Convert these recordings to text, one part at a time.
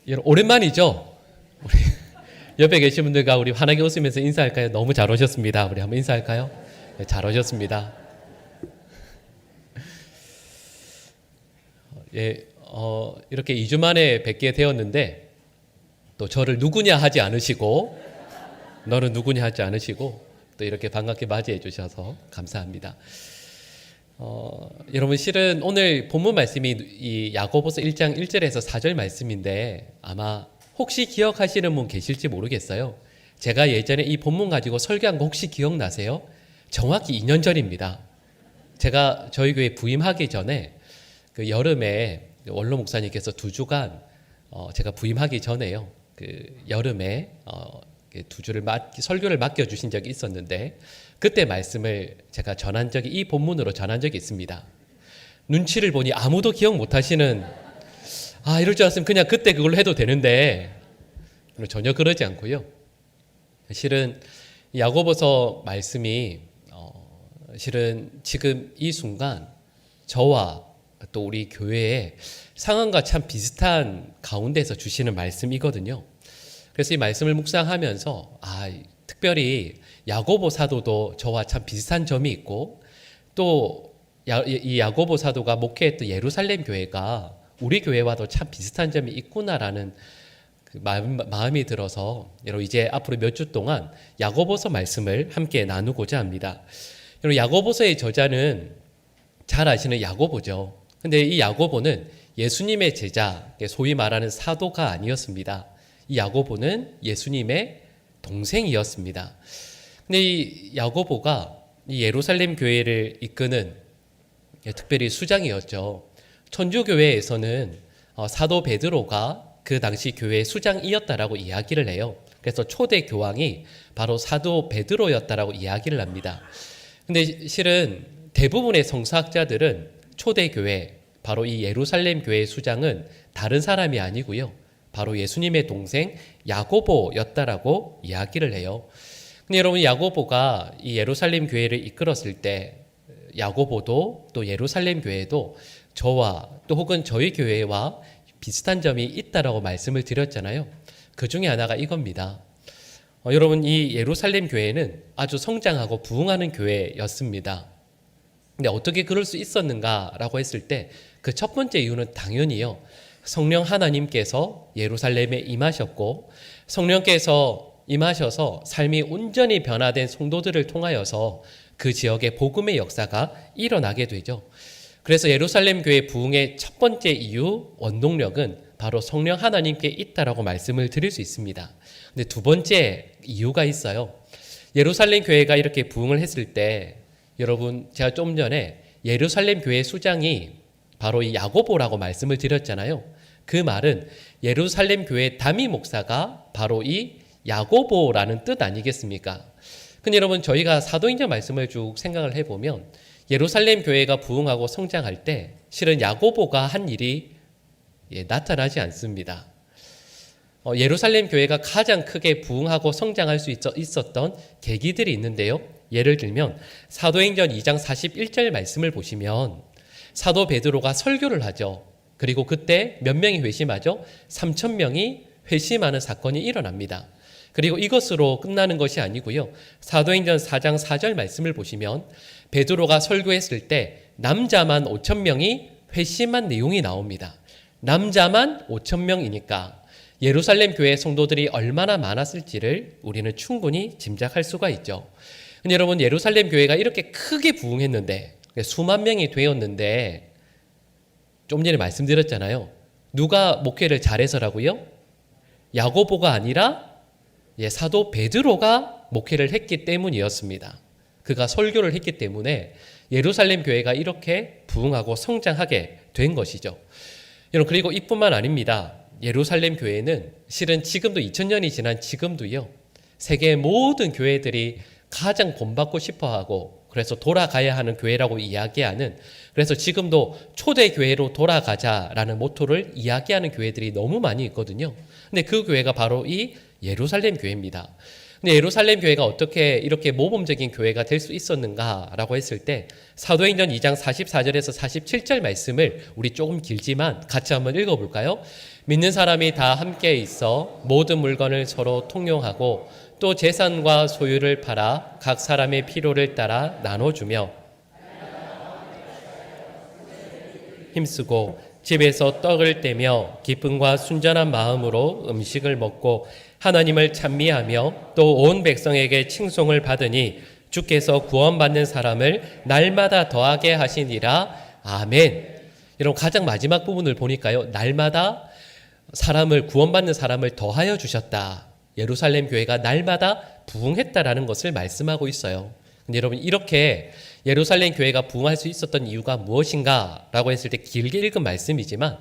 여러분 오랜만이죠? 우리 옆에 계신 분들과 우리 환하게 웃으면서 인사할까요? 너무 잘 오셨습니다. 우리 한번 인사할까요? 네, 잘 오셨습니다. 예, 이렇게 2주 만에 뵙게 되었는데 또 저를 누구냐 하지 않으시고 너는 누구냐 하지 않으시고 또 이렇게 반갑게 맞이해 주셔서 감사합니다. 여러분 실은 오늘 본문 말씀이 이 야고보서 1장 1절에서 4절 말씀인데 아마 혹시 기억하시는 분 계실지 모르겠어요. 제가 예전에 이 본문 가지고 설교한 거 혹시 기억나세요? 정확히 2년 전입니다. 제가 저희 교회 부임하기 전에 그 여름에 원로 목사님께서 2주간 제가 부임하기 전에요. 그 여름에 2주를 설교를 맡겨주신 적이 있었는데 그때 말씀을 제가 전한 적이 이 본문으로 전한 적이 있습니다. 눈치를 보니 아무도 기억 못하시는 이럴 줄 알았으면 그냥 그때 그걸로 해도 되는데 전혀 그러지 않고요. 실은 야고보서 말씀이 실은 지금 이 순간 저와 또 우리 교회의 상황과 참 비슷한 가운데서 주시는 말씀이거든요. 그래서 이 말씀을 묵상하면서 특별히 야고보 사도도 저와 참 비슷한 점이 있고 또 이 야고보 사도가 목회했던 예루살렘 교회가 우리 교회와도 참 비슷한 점이 있구나라는 그 마음이 들어서 여러분 이제 앞으로 몇 주 동안 야고보서 말씀을 함께 나누고자 합니다. 여러분 야고보서의 저자는 잘 아시는 야고보죠. 근데 이 야고보는 예수님의 제자, 소위 말하는 사도가 아니었습니다. 이 야고보는 예수님의 동생이었습니다. 근데 이 야고보가 이 예루살렘 교회를 이끄는 특별히 수장이었죠. 천주교회에서는 사도 베드로가 그 당시 교회의 수장이었다라고 이야기를 해요. 그래서 초대 교황이 바로 사도 베드로였다라고 이야기를 합니다. 근데 실은 대부분의 성서학자들은 초대 교회, 바로 이 예루살렘 교회의 수장은 다른 사람이 아니고요. 바로 예수님의 동생 야고보였다라고 이야기를 해요. 근데 여러분 야고보가 이 예루살렘 교회를 이끌었을 때 야고보도 또 예루살렘 교회도 저와 또 혹은 저희 교회와 비슷한 점이 있다라고 말씀을 드렸잖아요. 그 중에 하나가 이겁니다. 여러분 이 예루살렘 교회는 아주 성장하고 부흥하는 교회였습니다. 근데 어떻게 그럴 수 있었는가라고 했을 때 그 첫 번째 이유는 당연히요. 성령 하나님께서 예루살렘에 임하셨고 성령께서 임하셔서 삶이 온전히 변화된 성도들을 통하여서 그 지역의 복음의 역사가 일어나게 되죠. 그래서 예루살렘 교회 부흥의 첫 번째 이유, 원동력은 바로 성령 하나님께 있다라고 말씀을 드릴 수 있습니다. 근데 두 번째 이유가 있어요. 예루살렘 교회가 이렇게 부흥을 했을 때 여러분 제가 좀 전에 예루살렘 교회 수장이 바로 이 야고보라고 말씀을 드렸잖아요. 그 말은 예루살렘 교회 담임 목사가 바로 이 야고보라는 뜻 아니겠습니까? 근데 여러분 저희가 사도행전 말씀을 쭉 생각을 해보면 예루살렘 교회가 부흥하고 성장할 때 실은 야고보가 한 일이 나타나지 않습니다. 예루살렘 교회가 가장 크게 부흥하고 성장할 수 있었던 계기들이 있는데요. 예를 들면 사도행전 2장 41절 말씀을 보시면 사도 베드로가 설교를 하죠. 그리고 그때 몇 명이 회심하죠? 3,000명이 회심하는 사건이 일어납니다. 그리고 이것으로 끝나는 것이 아니고요. 사도행전 4장 4절 말씀을 보시면 베드로가 설교했을 때 남자만 5,000명이 회심한 내용이 나옵니다. 남자만 5,000명이니까 예루살렘 교회 성도들이 얼마나 많았을지를 우리는 충분히 짐작할 수가 있죠. 근데 여러분 예루살렘 교회가 이렇게 크게 부흥했는데 수만 명이 되었는데 좀 전에 말씀드렸잖아요. 누가 목회를 잘해서라고요? 야고보가 아니라 사도 베드로가 목회를 했기 때문이었습니다. 그가 설교를 했기 때문에 예루살렘 교회가 이렇게 부흥하고 성장하게 된 것이죠. 여러분 그리고 이뿐만 아닙니다. 예루살렘 교회는 실은 지금도 2000년이 지난 지금도요. 세계의 모든 교회들이 가장 본받고 싶어하고 그래서 돌아가야 하는 교회라고 이야기하는 그래서 지금도 초대 교회로 돌아가자라는 모토를 이야기하는 교회들이 너무 많이 있거든요. 근데 그 교회가 바로 이 예루살렘 교회입니다. 근데 예루살렘 교회가 어떻게 이렇게 모범적인 교회가 될 수 있었는가라고 했을 때 사도행전 2장 44절에서 47절 말씀을 우리 조금 길지만 같이 한번 읽어볼까요? 믿는 사람이 다 함께 있어 모든 물건을 서로 통용하고 또 재산과 소유를 팔아 각 사람의 필요를 따라 나눠주며 힘쓰고 집에서 떡을 떼며 기쁨과 순전한 마음으로 음식을 먹고 하나님을 찬미하며 또 온 백성에게 칭송을 받으니 주께서 구원받는 사람을 날마다 더하게 하시니라. 아멘. 여러분 가장 마지막 부분을 보니까요. 날마다 구원받는 사람을 더하여 주셨다. 예루살렘 교회가 날마다 부흥했다라는 것을 말씀하고 있어요. 근데 여러분 이렇게 예루살렘 교회가 부흥할 수 있었던 이유가 무엇인가 라고 했을 때 길게 읽은 말씀이지만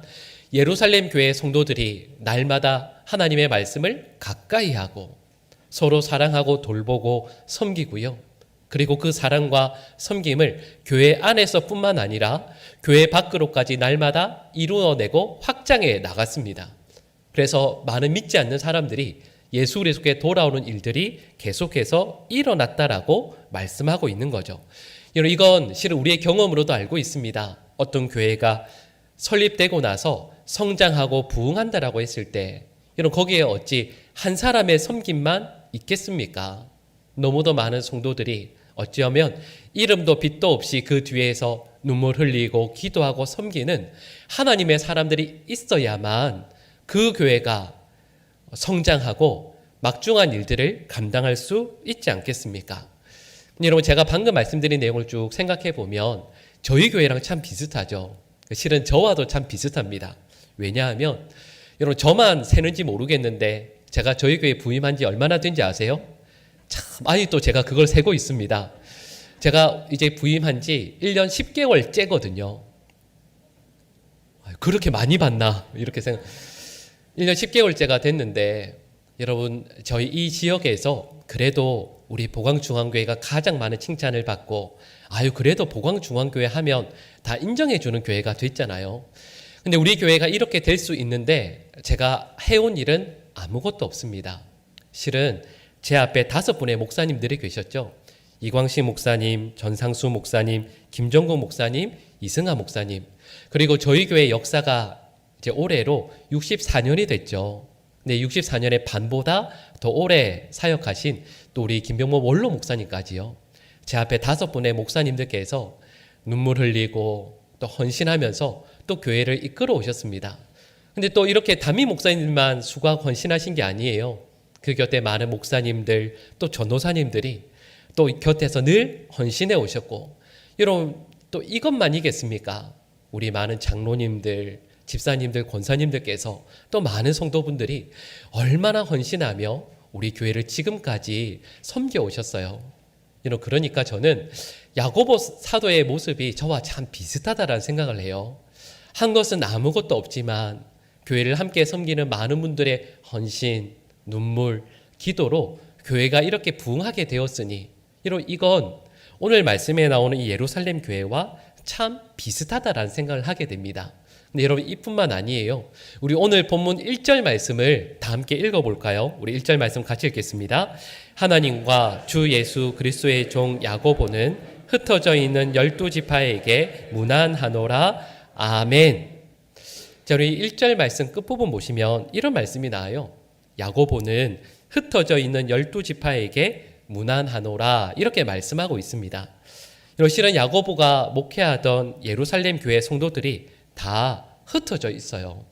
예루살렘 교회의 성도들이 날마다 하나님의 말씀을 가까이 하고 서로 사랑하고 돌보고 섬기고요. 그리고 그 사랑과 섬김을 교회 안에서뿐만 아니라 교회 밖으로까지 날마다 이루어내고 확장해 나갔습니다. 그래서 많은 믿지 않는 사람들이 예수 그리스도께 돌아오는 일들이 계속해서 일어났다라고 말씀하고 있는 거죠. 이건 실은 우리의 경험으로도 알고 있습니다. 어떤 교회가 설립되고 나서 성장하고 부흥한다라고 했을 때 거기에 어찌 한 사람의 섬김만 있겠습니까? 너무도 많은 성도들이 어찌하면 이름도 빛도 없이 그 뒤에서 눈물 흘리고 기도하고 섬기는 하나님의 사람들이 있어야만 그 교회가 성장하고 막중한 일들을 감당할 수 있지 않겠습니까? 여러분 제가 방금 말씀드린 내용을 쭉 생각해 보면 저희 교회랑 참 비슷하죠. 실은 저와도 참 비슷합니다. 왜냐하면 여러분 저만 세는지 모르겠는데 제가 저희 교회 부임한 지 얼마나 된지 아세요? 참 아직도 제가 그걸 세고 있습니다. 제가 이제 부임한 지 1년 10개월째거든요. 그렇게 많이 봤나 이렇게 생각. 1년 10개월째가 됐는데 여러분 저희 이 지역에서 그래도 우리 보광중앙교회가 가장 많은 칭찬을 받고 그래도 보광중앙교회 하면 다 인정해주는 교회가 됐잖아요. 근데 우리 교회가 이렇게 될 수 있는데 제가 해온 일은 아무것도 없습니다. 실은 제 앞에 5분의 목사님들이 계셨죠. 이광식 목사님, 전상수 목사님, 김정국 목사님, 이승하 목사님. 그리고 저희 교회 역사가 이제 올해로 64년이 됐죠. 네, 64년의 반보다 더 오래 사역하신 또 우리 김병모 원로 목사님까지요. 제 앞에 5분의 목사님들께서 눈물 흘리고 또 헌신하면서 또 교회를 이끌어 오셨습니다. 근데 또 이렇게 담임 목사님만 수고하고 헌신하신 게 아니에요. 그 곁에 많은 목사님들 또 전도사님들이 또 곁에서 늘 헌신해 오셨고 여러분 또 이것만이겠습니까? 우리 많은 장로님들 집사님들, 권사님들께서 또 많은 성도분들이 얼마나 헌신하며 우리 교회를 지금까지 섬겨오셨어요. 그러니까 저는 야고보 사도의 모습이 저와 참 비슷하다라는 생각을 해요. 한 것은 아무것도 없지만 교회를 함께 섬기는 많은 분들의 헌신, 눈물, 기도로 교회가 이렇게 부흥하게 되었으니 이건 오늘 말씀에 나오는 이 예루살렘 교회와 참 비슷하다라는 생각을 하게 됩니다. 근데 여러분 이뿐만 아니에요. 우리 오늘 본문 1절 말씀을 다 함께 읽어볼까요? 우리 1절 말씀 같이 읽겠습니다. 하나님과 주 예수 그리스도의 종 야고보는 흩어져 있는 12지파에게 문안하노라. 아멘. 자, 우리 1절 말씀 끝부분 보시면 이런 말씀이 나와요. 야고보는 흩어져 있는 12지파에게 문안하노라 이렇게 말씀하고 있습니다. 실은 야고보가 목회하던 예루살렘 교회 성도들이 다 흩어져 있어요.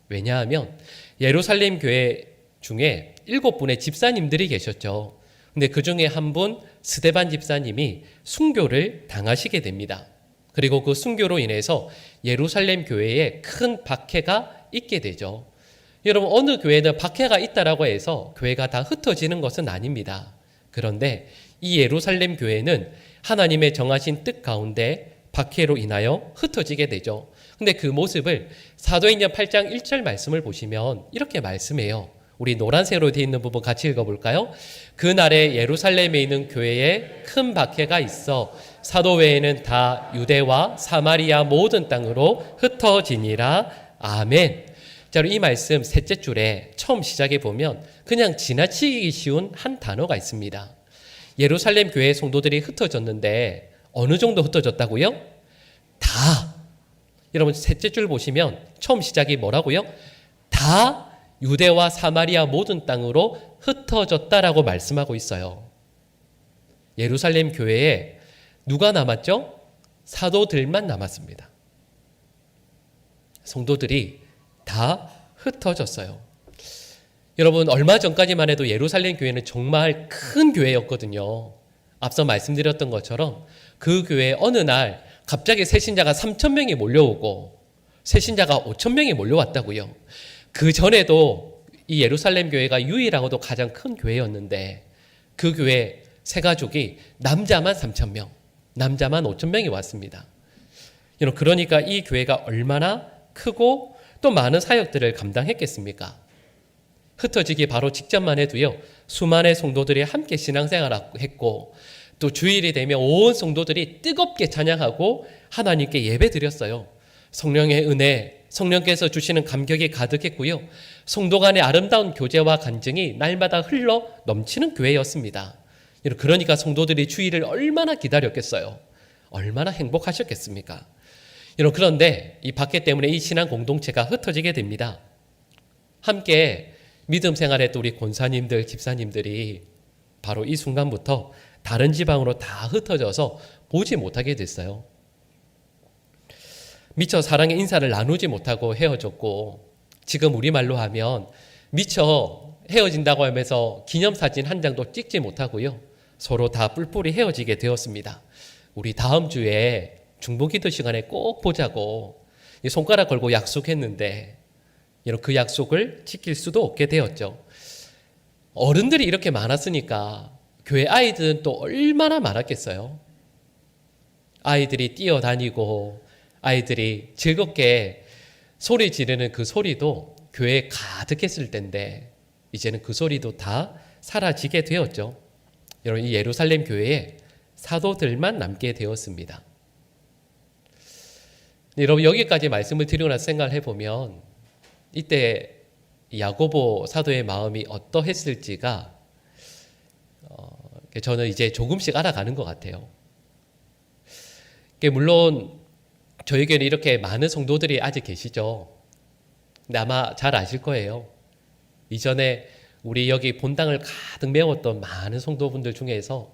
왜냐하면 예루살렘 교회 중에 7분의 집사님들이 계셨죠. 근데 그 중에 한 분 스데반 집사님이 순교를 당하시게 됩니다. 그리고 그 순교로 인해서 예루살렘 교회에 큰 박해가 있게 되죠. 여러분 어느 교회는 박해가 있다라고 해서 교회가 다 흩어지는 것은 아닙니다. 그런데 이 예루살렘 교회는 하나님의 정하신 뜻 가운데 박해로 인하여 흩어지게 되죠. 근데 그 모습을 사도행전 8장 1절 말씀을 보시면 이렇게 말씀해요. 우리 노란색으로 되어 있는 부분 같이 읽어볼까요? 그날에 예루살렘에 있는 교회에 큰 박해가 있어 사도 외에는 다 유대와 사마리아 모든 땅으로 흩어지니라. 아멘. 자, 이 말씀 셋째 줄에 처음 시작해 보면 그냥 지나치기 쉬운 한 단어가 있습니다. 예루살렘 교회 성도들이 흩어졌는데 어느 정도 흩어졌다고요? 다. 여러분 셋째 줄 보시면 처음 시작이 뭐라고요? 다 유대와 사마리아 모든 땅으로 흩어졌다라고 말씀하고 있어요. 예루살렘 교회에 누가 남았죠? 사도들만 남았습니다. 성도들이 다 흩어졌어요. 여러분 얼마 전까지만 해도 예루살렘 교회는 정말 큰 교회였거든요. 앞서 말씀드렸던 것처럼 그 교회에 어느 날 갑자기 새신자가 3,000명이 몰려오고 새신자가 5,000명이 몰려왔다고요. 그 전에도 이 예루살렘 교회가 유일하고도 가장 큰 교회였는데 그 교회 세 가족이 남자만 3,000명, 남자만 5,000명이 왔습니다. 그러니까 이 교회가 얼마나 크고 또 많은 사역들을 감당했겠습니까? 흩어지기 바로 직전만 해도요, 수많은 성도들이 함께 신앙생활을 했고 또 주일이 되면 온 성도들이 뜨겁게 찬양하고 하나님께 예배드렸어요. 성령의 은혜, 성령께서 주시는 감격이 가득했고요. 성도 간의 아름다운 교제와 간증이 날마다 흘러 넘치는 교회였습니다. 그러니까 성도들이 주일을 얼마나 기다렸겠어요. 얼마나 행복하셨겠습니까? 그런데 이 박해 때문에 이 신앙 공동체가 흩어지게 됩니다. 함께 믿음 생활했던 우리 권사님들, 집사님들이 바로 이 순간부터 다른 지방으로 다 흩어져서 보지 못하게 됐어요. 미처 사랑의 인사를 나누지 못하고 헤어졌고 지금 우리말로 하면 미처 헤어진다고 하면서 기념사진 한 장도 찍지 못하고요. 서로 다 뿔뿔이 헤어지게 되었습니다. 우리 다음 주에 중보기도 시간에 꼭 보자고 손가락 걸고 약속했는데 그 약속을 지킬 수도 없게 되었죠. 어른들이 이렇게 많았으니까 교회 아이들은 또 얼마나 많았겠어요. 아이들이 뛰어다니고 아이들이 즐겁게 소리 지르는 그 소리도 교회에 가득했을 텐데 이제는 그 소리도 다 사라지게 되었죠. 여러분 이 예루살렘 교회에 사도들만 남게 되었습니다. 여러분 여기까지 말씀을 드리고 나서 생각을 해보면 이때 야고보 사도의 마음이 어떠했을지가 저는 이제 조금씩 알아가는 것 같아요. 물론 저에게는 이렇게 많은 성도들이 아직 계시죠. 근데 아마 잘 아실 거예요. 이전에 우리 여기 본당을 가득 메웠던 많은 성도분들 중에서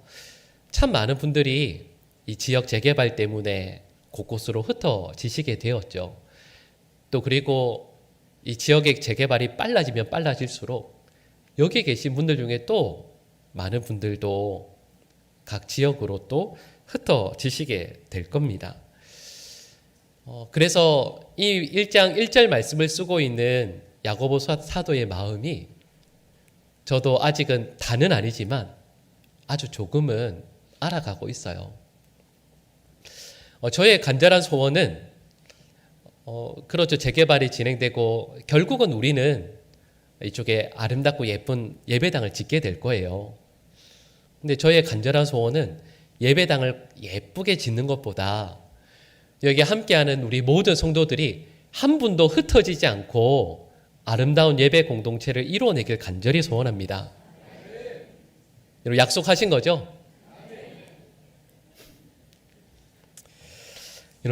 참 많은 분들이 이 지역 재개발 때문에 곳곳으로 흩어지시게 되었죠. 또 그리고 이 지역의 재개발이 빨라지면 빨라질수록 여기 계신 분들 중에 또 많은 분들도 각 지역으로 또 흩어지시게 될 겁니다. 그래서 이 1장 1절 말씀을 쓰고 있는 야고보 사도의 마음이 저도 아직은 다는 아니지만 아주 조금은 알아가고 있어요. 저의 간절한 소원은 그렇죠. 재개발이 진행되고 결국은 우리는 이쪽에 아름답고 예쁜 예배당을 짓게 될 거예요. 근데 저의 간절한 소원은 예배당을 예쁘게 짓는 것보다 여기 함께하는 우리 모든 성도들이 한 분도 흩어지지 않고 아름다운 예배 공동체를 이루어내길 간절히 소원합니다. 여러분 약속하신 거죠?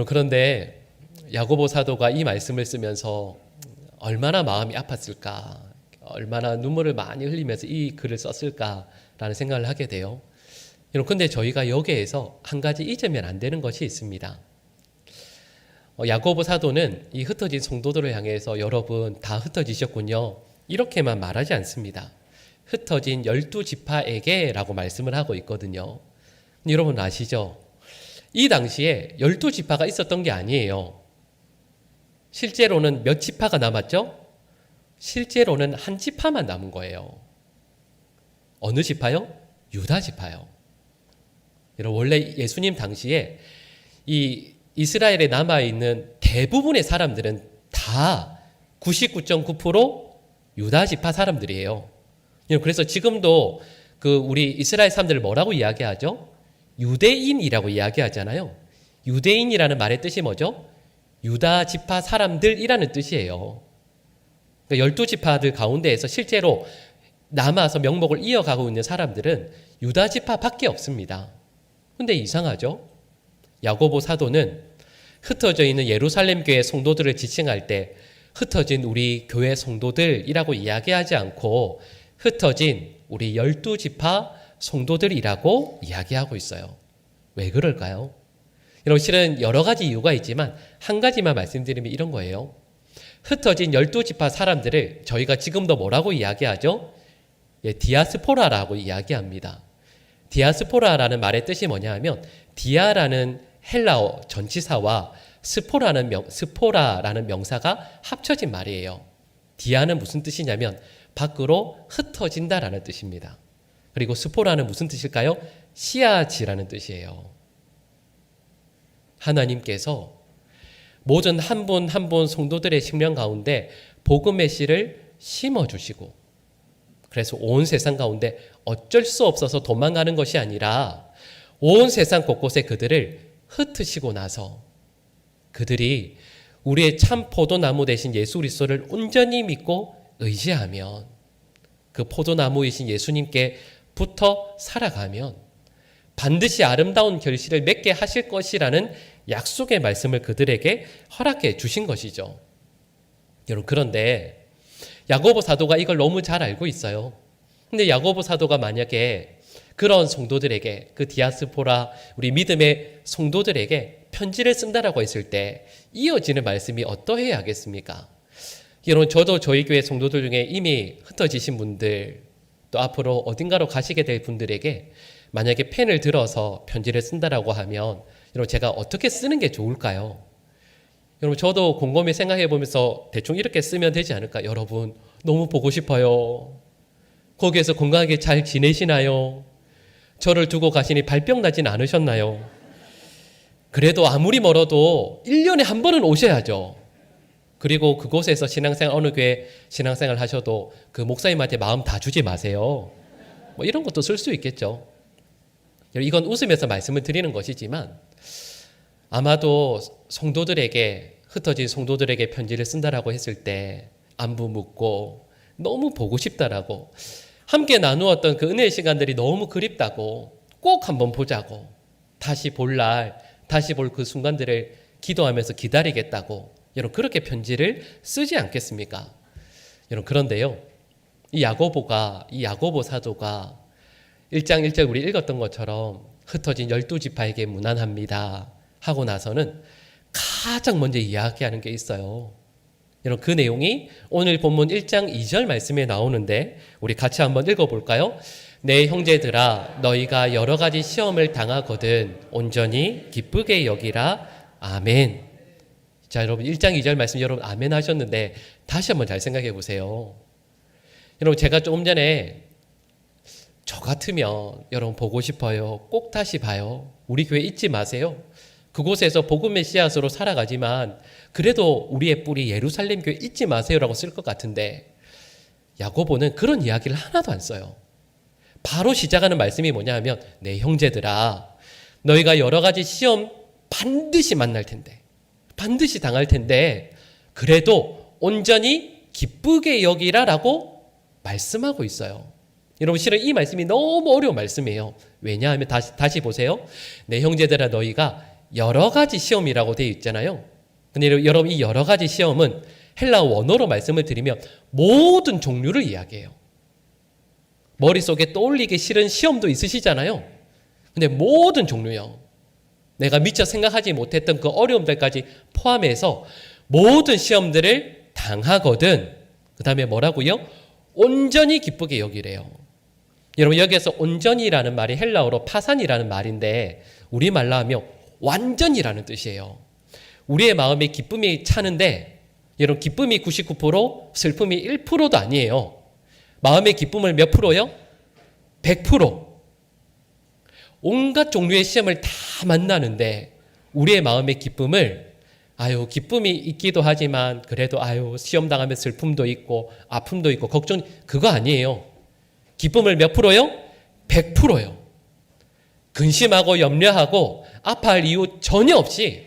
그런데 야고보 사도가 이 말씀을 쓰면서 얼마나 마음이 아팠을까, 얼마나 눈물을 많이 흘리면서 이 글을 썼을까라는 생각을 하게 돼요. 그런데 저희가 여기에서 한 가지 잊으면 안 되는 것이 있습니다. 야고보 사도는 이 흩어진 성도들을 향해서 여러분 다 흩어지셨군요, 이렇게만 말하지 않습니다. 흩어진 12지파에게 라고 말씀을 하고 있거든요. 여러분 아시죠? 이 당시에 12지파가 있었던 게 아니에요. 실제로는 몇 지파가 남았죠? 실제로는 한 지파만 남은 거예요. 어느 지파요? 유다 지파요. 여러분 원래 예수님 당시에 이 이스라엘에 남아있는 대부분의 사람들은 다 99.9% 유다 지파 사람들이에요. 그래서 지금도 그 우리 이스라엘 사람들을 뭐라고 이야기하죠? 유대인이라고 이야기하잖아요. 유대인이라는 말의 뜻이 뭐죠? 유다 지파 사람들이라는 뜻이에요. 그러니까 12지파들 가운데에서 실제로 남아서 명목을 이어가고 있는 사람들은 유다 지파밖에 없습니다. 근데 이상하죠? 야고보 사도는 흩어져 있는 예루살렘 교회 성도들을 지칭할 때 흩어진 우리 교회 성도들이라고 이야기하지 않고 흩어진 우리 12지파 성도들이라고 이야기하고 있어요. 왜 그럴까요? 여러분, 실은 여러 가지 이유가 있지만 한 가지만 말씀드리면 이런 거예요. 흩어진 12지파 사람들을 저희가 지금도 뭐라고 이야기하죠? 디아스포라라고 이야기합니다. 디아스포라라는 말의 뜻이 뭐냐 하면 디아라는 헬라어 전치사와 스포라라는 명사가 합쳐진 말이에요. 디아는 무슨 뜻이냐면 밖으로 흩어진다라는 뜻입니다. 그리고 스포라는 무슨 뜻일까요? 씨앗이라는 뜻이에요. 하나님께서 모든 한 분 한 분 성도들의 심령 가운데 복음의 씨를 심어주시고, 그래서 온 세상 가운데 어쩔 수 없어서 도망가는 것이 아니라 온 세상 곳곳에 그들을 흩으시고 나서 그들이 우리의 참 포도나무 되신 예수 그리스도를 온전히 믿고 의지하면, 그 포도나무이신 예수님께 붙어 살아가면 반드시 아름다운 결실을 맺게 하실 것이라는 약속의 말씀을 그들에게 허락해 주신 것이죠. 여러분, 그런데 야고보 사도가 이걸 너무 잘 알고 있어요. 근데 야고보 사도가 만약에 그런 성도들에게, 그 디아스포라 우리 믿음의 성도들에게 편지를 쓴다라고 했을 때 이어지는 말씀이 어떠해야 하겠습니까? 여러분, 저도 저희 교회 성도들 중에 이미 흩어지신 분들, 또 앞으로 어딘가로 가시게 될 분들에게 만약에 펜을 들어서 편지를 쓴다라고 하면 여러분, 제가 어떻게 쓰는 게 좋을까요? 여러분, 저도 곰곰이 생각해 보면서 대충 이렇게 쓰면 되지 않을까? 여러분, 너무 보고 싶어요. 거기에서 건강하게 잘 지내시나요? 저를 두고 가시니 발병 나진 않으셨나요? 그래도 아무리 멀어도 1년에 한 번은 오셔야죠. 그리고 그곳에서 신앙생활, 어느 교회 신앙생활 하셔도 그 목사님한테 마음 다 주지 마세요. 뭐 이런 것도 쓸 수 있겠죠. 이건 웃으면서 말씀을 드리는 것이지만 아마도 성도들에게, 흩어진 성도들에게 편지를 쓴다라고 했을 때 안부 묻고 너무 보고 싶다라고, 함께 나누었던 그 은혜의 시간들이 너무 그립다고, 꼭 한번 보자고, 다시 볼 날, 다시 볼 그 순간들을 기도하면서 기다리겠다고 여러분, 그렇게 편지를 쓰지 않겠습니까? 여러분, 그런데요, 이 야고보 사도가 1장 1절 우리 읽었던 것처럼 흩어진 12지파에게 문안합니다 하고 나서는 가장 먼저 이야기하는 게 있어요. 여러분, 그 내용이 오늘 본문 1장 2절 말씀에 나오는데 우리 같이 한번 읽어볼까요? 내 형제들아, 너희가 여러 가지 시험을 당하거든 온전히 기쁘게 여기라. 아멘. 자, 여러분, 1장 2절 말씀 여러분 아멘 하셨는데 다시 한번 잘 생각해 보세요. 여러분, 제가 조금 전에 저 같으면 여러분 보고 싶어요. 꼭 다시 봐요. 우리 교회 잊지 마세요. 그곳에서 복음의 씨앗으로 살아가지만 그래도 우리의 뿌리 예루살렘 교회 잊지 마세요라고 쓸 것 같은데 야고보는 그런 이야기를 하나도 안 써요. 바로 시작하는 말씀이 뭐냐 하면 내 형제들아, 너희가 여러 가지 시험 반드시 만날 텐데, 반드시 당할 텐데 그래도 온전히 기쁘게 여기라라고 말씀하고 있어요. 여러분, 실은 이 말씀이 너무 어려운 말씀이에요. 왜냐하면 다시 보세요. 내 형제들아, 너희가 여러 가지 시험이라고 되어 있잖아요. 근데 여러분, 이 여러 가지 시험은 헬라어 원어로 말씀을 드리면 모든 종류를 이야기해요. 머릿속에 떠올리기 싫은 시험도 있으시잖아요. 근데 모든 종류요. 내가 미처 생각하지 못했던 그 어려움들까지 포함해서 모든 시험들을 당하거든. 그 다음에 뭐라고요? 온전히 기쁘게 여기래요. 여러분, 여기에서 온전히라는 말이 헬라어로 파산이라는 말인데 우리말로 하면 완전이라는 뜻이에요. 우리의 마음에 기쁨이 차는데 여러분, 기쁨이 99%, 슬픔이 1%도 아니에요. 마음의 기쁨을 몇 프로요? 100%. 온갖 종류의 시험을 다 만나는데 우리의 마음의 기쁨을, 기쁨이 있기도 하지만 그래도 시험 당하면 슬픔도 있고 아픔도 있고 걱정, 그거 아니에요. 기쁨을 몇 프로요? 100%요. 근심하고 염려하고 아파할 이유 전혀 없이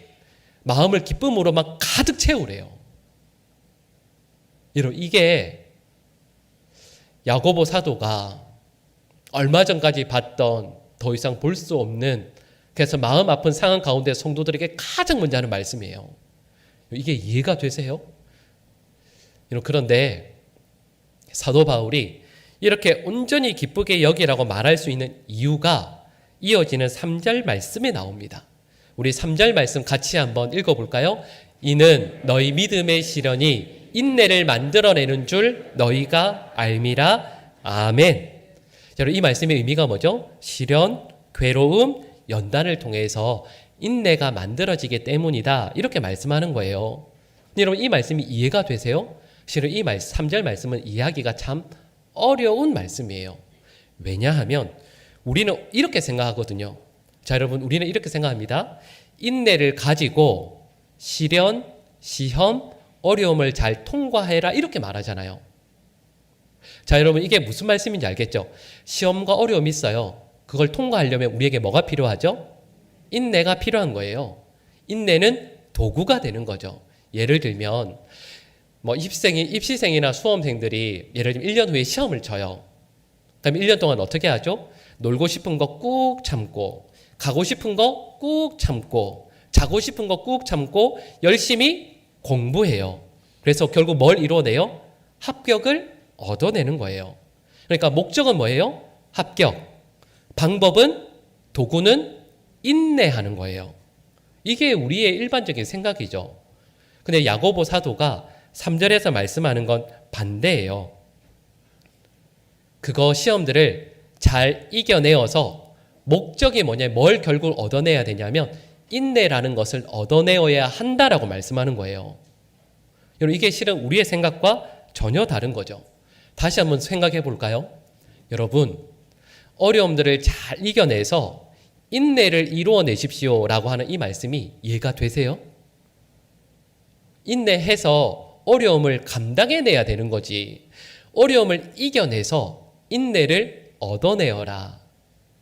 마음을 기쁨으로 막 가득 채우래요. 여러분, 이게 야고보 사도가 얼마 전까지 봤던 더 이상 볼 수 없는, 그래서 마음 아픈 상황 가운데 성도들에게 가장 먼저 하는 말씀이에요. 이게 이해가 되세요? 그런데 사도 바울이 이렇게 온전히 기쁘게 여기라고 말할 수 있는 이유가 이어지는 3절 말씀에 나옵니다. 우리 3절 말씀 같이 한번 읽어볼까요? 이는 너희 믿음의 시련이 인내를 만들어내는 줄 너희가 알미라. 아멘. 여러분, 이 말씀의 의미가 뭐죠? 시련, 괴로움, 연단을 통해서 인내가 만들어지기 때문이다, 이렇게 말씀하는 거예요. 여러분, 이 말씀이 이해가 되세요? 실은 이 3절 말씀은 이해하기가 참 어려운 말씀이에요. 왜냐하면 우리는 이렇게 생각하거든요. 자, 여러분, 우리는 이렇게 생각합니다. 인내를 가지고 시련, 시험, 어려움을 잘 통과해라, 이렇게 말하잖아요. 자, 여러분, 이게 무슨 말씀인지 알겠죠? 시험과 어려움이 있어요. 그걸 통과하려면 우리에게 뭐가 필요하죠? 인내가 필요한 거예요. 인내는 도구가 되는 거죠. 예를 들면 입시생이나 수험생들이 예를 들면 1년 후에 시험을 쳐요. 그럼 1년 동안 어떻게 하죠? 놀고 싶은 거 꾹 참고, 가고 싶은 거 꾹 참고, 자고 싶은 거 꾹 참고 열심히 공부해요. 그래서 결국 뭘 이뤄내요? 합격을 얻어내는 거예요. 그러니까 목적은 뭐예요? 합격. 방법은, 도구는 인내하는 거예요. 이게 우리의 일반적인 생각이죠. 근데 야고보 사도가 3절에서 말씀하는 건 반대예요. 그거 시험들을 잘 이겨내어서 목적이 뭐냐, 뭘 결국 얻어내야 되냐면 인내라는 것을 얻어내어야 한다라고 말씀하는 거예요. 여러분, 이게 실은 우리의 생각과 전혀 다른 거죠. 다시 한번 생각해 볼까요? 여러분, 어려움들을 잘 이겨내서 인내를 이루어내십시오라고 하는 이 말씀이 이해가 되세요? 인내해서 어려움을 감당해내야 되는 거지, 어려움을 이겨내서 인내를 얻어내어라,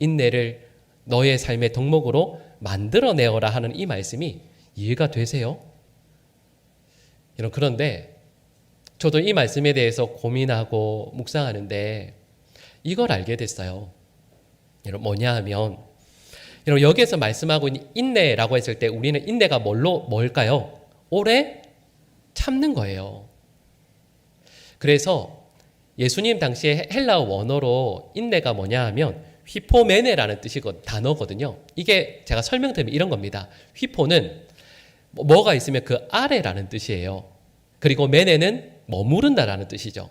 인내를 너의 삶의 덕목으로 만들어내어라 하는 이 말씀이 이해가 되세요? 여러분, 그런데 저도 이 말씀에 대해서 고민하고 묵상하는데 이걸 알게 됐어요. 여러분, 뭐냐 하면, 여러분, 여기에서 말씀하고 있는 인내라고 했을 때 우리는 인내가 뭘까요? 오래 참는 거예요. 그래서 예수님 당시에 헬라어 원어로 인내가 뭐냐 하면 휘포메네라는 단어거든요. 이게 제가 설명드리면 이런 겁니다. 휘포는 뭐가 있으면 그 아래라는 뜻이에요. 그리고 메네는 머무른다라는 뜻이죠.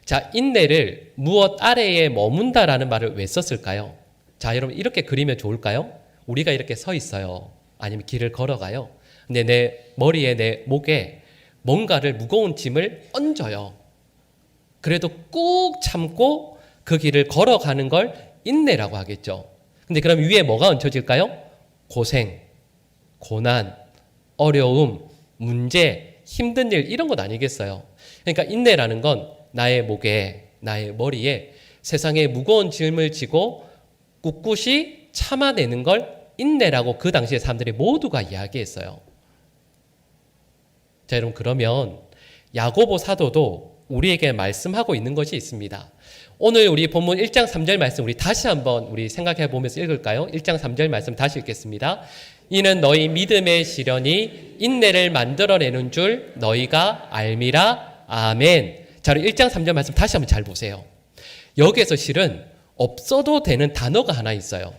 자, 인내를 무엇 아래에 머문다라는 말을 왜 썼을까요? 자, 여러분, 이렇게 그리면 좋을까요? 우리가 이렇게 서 있어요. 아니면 길을 걸어가요. 근데 내 머리에, 내 목에 뭔가를, 무거운 짐을 얹어요. 그래도 꾹 참고 그 길을 걸어가는 걸 인내라고 하겠죠. 근데 그럼 위에 뭐가 얹혀질까요? 고생, 고난, 어려움, 문제, 힘든 일, 이런 것 아니겠어요? 그러니까 인내라는 건 나의 목에, 나의 머리에 세상의 무거운 짐을 지고 꿋꿋이 참아내는 걸 인내라고 그 당시에 사람들이 모두가 이야기했어요. 자, 여러분, 그러면 야고보 사도도 우리에게 말씀하고 있는 것이 있습니다. 오늘 우리 본문 1장 3절 말씀 우리 다시 한번 생각해 보면서 읽을까요? 1장 3절 말씀 다시 읽겠습니다. 이는 너희 믿음의 시련이 인내를 만들어내는 줄 너희가 알미라. 아멘. 자, 1장 3절 말씀 다시 한번 잘 보세요. 여기에서 실은 없어도 되는 단어가 하나 있어요.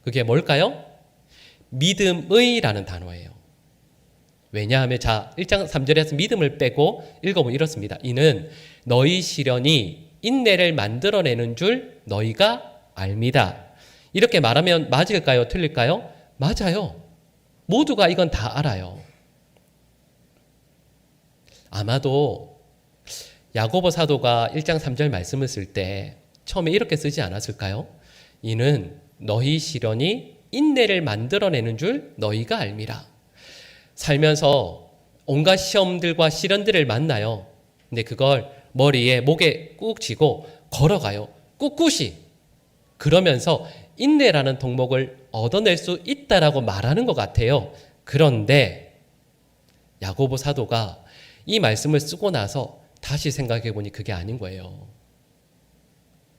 그게 뭘까요? 믿음의라는 단어예요. 왜냐하면, 자, 1장 3절에서 믿음을 빼고 읽어보면 이렇습니다. 이는 너희 시련이 인내를 만들어내는 줄 너희가 알미다. 이렇게 말하면 맞을까요? 틀릴까요? 맞아요. 모두가 이건 다 알아요. 아마도 야고보 사도가 1장 3절 말씀을 쓸 때 처음에 이렇게 쓰지 않았을까요? 이는 너희 시련이 인내를 만들어내는 줄 너희가 알미라. 살면서 온갖 시험들과 시련들을 만나요. 근데 그걸 머리에, 목에 꾹 쥐고 걸어가요. 꿋꿋이. 그러면서 인내라는 덕목을 얻어낼 수 있다라고 말하는 것 같아요. 그런데 야고보 사도가 이 말씀을 쓰고 나서 다시 생각해 보니 그게 아닌 거예요.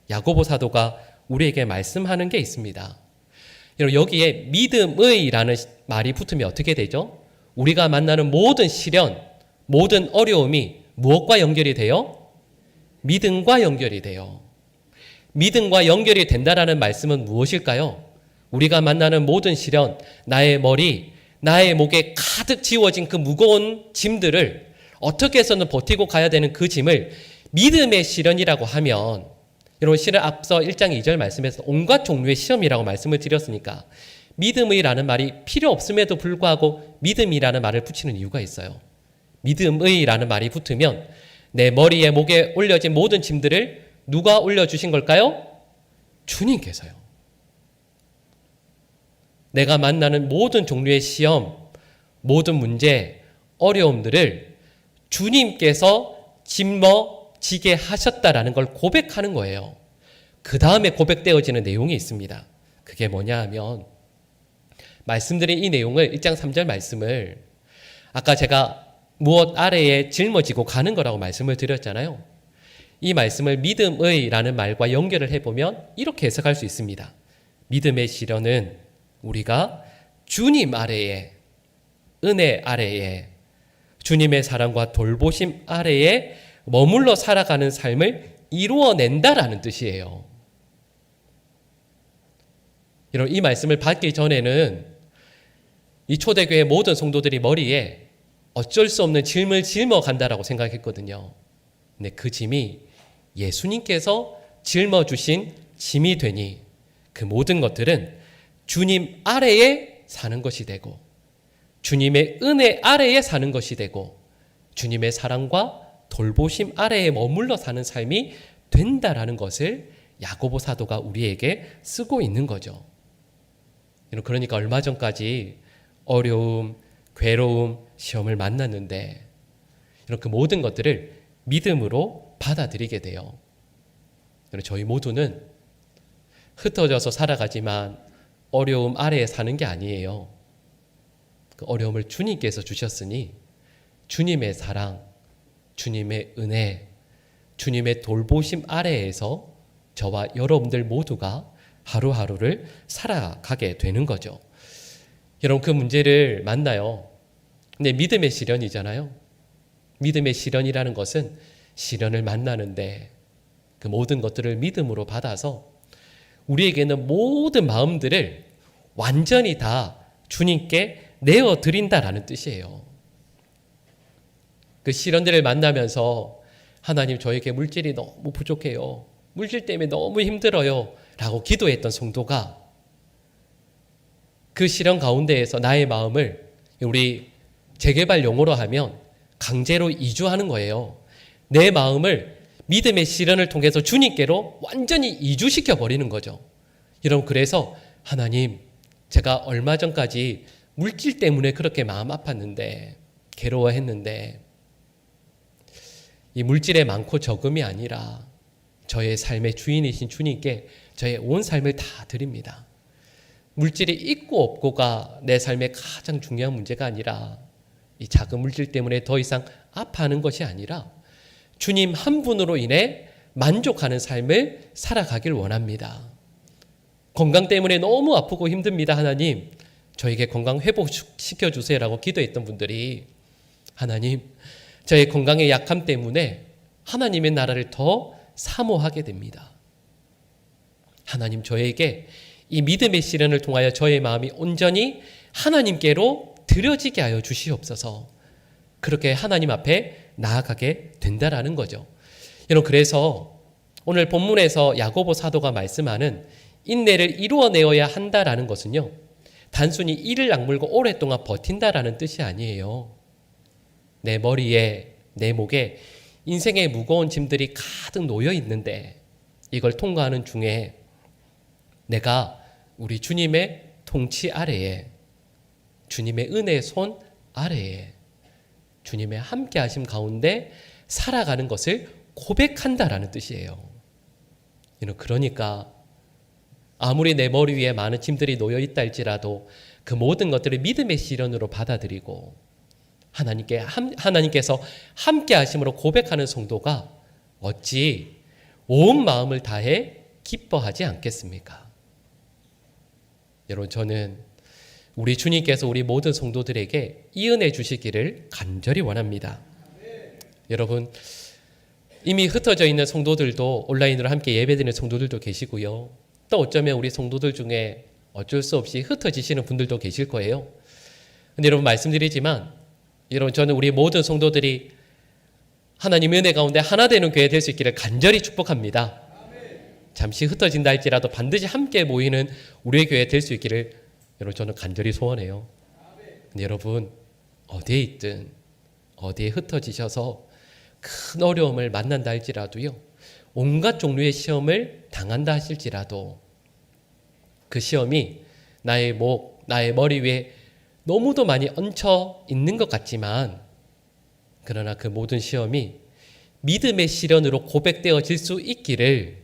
야고보 사도가 우리에게 말씀하는 게 있습니다. 여기에 믿음의라는 말이 붙으면 어떻게 되죠? 우리가 만나는 모든 시련, 모든 어려움이 무엇과 연결이 돼요? 믿음과 연결이 돼요. 믿음과 연결이 된다라는 말씀은 무엇일까요? 우리가 만나는 모든 시련, 나의 머리, 나의 목에 가득 지워진 그 무거운 짐들을 어떻게 해서는 버티고 가야 되는 그 짐을 믿음의 시련이라고 하면, 여러분 실은 앞서 1장 2절 말씀에서 온갖 종류의 시험이라고 말씀을 드렸으니까 믿음의라는 말이 필요 없음에도 불구하고 믿음이라는 말을 붙이는 이유가 있어요. 믿음의라는 말이 붙으면 내 머리에 목에 올려진 모든 짐들을 누가 올려주신 걸까요? 주님께서요. 내가 만나는 모든 종류의 시험, 모든 문제, 어려움들을 주님께서 짊어지게 하셨다라는 걸 고백하는 거예요. 그 다음에 고백되어지는 내용이 있습니다. 그게 뭐냐 하면 말씀드린 이 내용을 1장 3절 말씀을 아까 제가 무엇 아래에 짊어지고 가는 거라고 말씀을 드렸잖아요. 이 말씀을 믿음의라는 말과 연결을 해보면 이렇게 해석할 수 있습니다. 믿음의 시련은 우리가 주님 아래에, 은혜 아래에, 주님의 사랑과 돌보심 아래에 머물러 살아가는 삶을 이루어낸다라는 뜻이에요. 이 말씀을 받기 전에는 이 초대교회 모든 성도들이 머리에 어쩔 수 없는 짐을 짊어간다라고 생각했거든요. 근데 그 짐이 예수님께서 짊어주신 짐이 되니 그 모든 것들은 주님 아래에 사는 것이 되고 주님의 은혜 아래에 사는 것이 되고 주님의 사랑과 돌보심 아래에 머물러 사는 삶이 된다라는 것을 야고보 사도가 우리에게 쓰고 있는 거죠. 그러니까 얼마 전까지 어려움, 괴로움, 시험을 만났는데 그 모든 것들을 믿음으로 받아들이게 돼요. 저희 모두는 흩어져서 살아가지만 어려움 아래에 사는 게 아니에요. 그 어려움을 주님께서 주셨으니 주님의 사랑, 주님의 은혜, 주님의 돌보심 아래에서 저와 여러분들 모두가 하루하루를 살아가게 되는 거죠. 여러분 그 문제를 만나요. 근데 믿음의 시련이잖아요. 믿음의 시련이라는 것은 시련을 만나는데 그 모든 것들을 믿음으로 받아서 우리에게는 모든 마음들을 완전히 다 주님께 내어드린다라는 뜻이에요. 그 시련들을 만나면서 하나님 저에게 물질이 너무 부족해요. 물질 때문에 너무 힘들어요. 라고 기도했던 성도가 그 시련 가운데에서 나의 마음을 우리 재개발 용어로 하면 강제로 이주하는 거예요. 내 마음을 믿음의 시련을 통해서 주님께로 완전히 이주시켜 버리는 거죠. 여러분 그래서 하나님 제가 얼마 전까지 물질 때문에 그렇게 마음 아팠는데 괴로워했는데 이 물질의 많고 적음이 아니라 저의 삶의 주인이신 주님께 저의 온 삶을 다 드립니다. 물질이 있고 없고가 내 삶의 가장 중요한 문제가 아니라 이 작은 물질 때문에 더 이상 아파하는 것이 아니라 주님 한 분으로 인해 만족하는 삶을 살아가길 원합니다. 건강 때문에 너무 아프고 힘듭니다. 하나님 저에게 건강 회복시켜 주세요라고 기도했던 분들이 하나님 저의 건강의 약함 때문에 하나님의 나라를 더 사모하게 됩니다. 하나님 저에게 이 믿음의 시련을 통하여 저의 마음이 온전히 하나님께로 드려지게 하여 주시옵소서. 그렇게 하나님 앞에 나아가게 된다라는 거죠. 여러분 그래서 오늘 본문에서 야고보 사도가 말씀하는 인내를 이루어내어야 한다라는 것은요. 단순히 이를 악물고 오랫동안 버틴다라는 뜻이 아니에요. 내 머리에 내 목에 인생의 무거운 짐들이 가득 놓여 있는데 이걸 통과하는 중에 내가 우리 주님의 통치 아래에 주님의 은혜의 손 아래에 주님의 함께 하심 가운데 살아가는 것을 고백한다라는 뜻이에요. 그러니까 아무리 내 머리 위에 많은 짐들이 놓여 있다 할지라도 그 모든 것들을 믿음의 시련으로 받아들이고 하나님께서 함께 하심으로 고백하는 성도가 어찌 온 마음을 다해 기뻐하지 않겠습니까? 여러분, 저는 우리 주님께서 우리 모든 성도들에게 이 은혜 주시기를 간절히 원합니다. 여러분, 이미 흩어져 있는 성도들도 온라인으로 함께 예배드리는 성도들도 계시고요. 또 어쩌면 우리 성도들 중에 어쩔 수 없이 흩어지시는 분들도 계실 거예요. 근데 여러분, 말씀드리지만 여러분, 저는 우리 모든 성도들이 하나님의 은혜 가운데 하나 되는 교회 될 수 있기를 간절히 축복합니다. 잠시 흩어진다 할지라도 반드시 함께 모이는 우리의 교회 될 수 있기를 여러분, 저는 간절히 소원해요. 근데 여러분, 어디에 있든 어디에 ht어지셔서 큰 어려움을 만난다 할지라도요, 온갖 종류의 시험을 당한다 하실지라도 그 시험이 나의 목, 나의 머리 위에 너무도 많이 얹혀 있는 것 같지만, 그러나 그 모든 시험이 믿음의 시련으로 고백되어질 수 있기를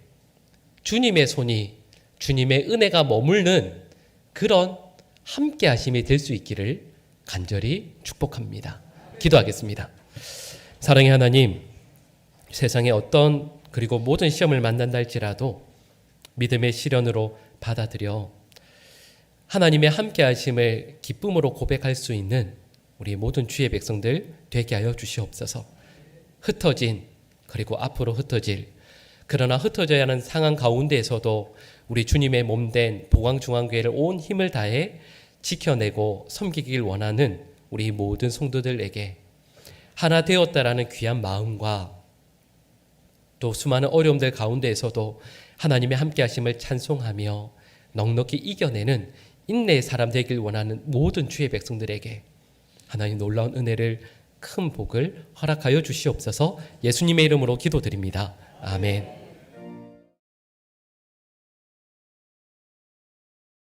주님의 손이, 주님의 은혜가 머무르는 그런 함께 하심이 될 수 있기를 간절히 축복합니다. 기도하겠습니다. 사랑의 하나님, 세상에 어떤 그리고 모든 시험을 만난다 할지라도 믿음의 시련으로 받아들여 하나님의 함께 하심을 기쁨으로 고백할 수 있는 우리 모든 주의 백성들 되게 하여 주시옵소서. 흩어진, 그리고 앞으로 흩어질, 그러나 흩어져야 하는 상황 가운데에서도 우리 주님의 몸된 보광중앙교회를 온 힘을 다해 지켜내고 섬기길 원하는 우리 모든 성도들에게 하나 되었다라는 귀한 마음과 또 수많은 어려움들 가운데에서도 하나님의 함께 하심을 찬송하며 넉넉히 이겨내는 인내의 사람 되길 원하는 모든 주의 백성들에게 하나님 놀라운 은혜를, 큰 복을 허락하여 주시옵소서. 예수님의 이름으로 기도드립니다. 아멘.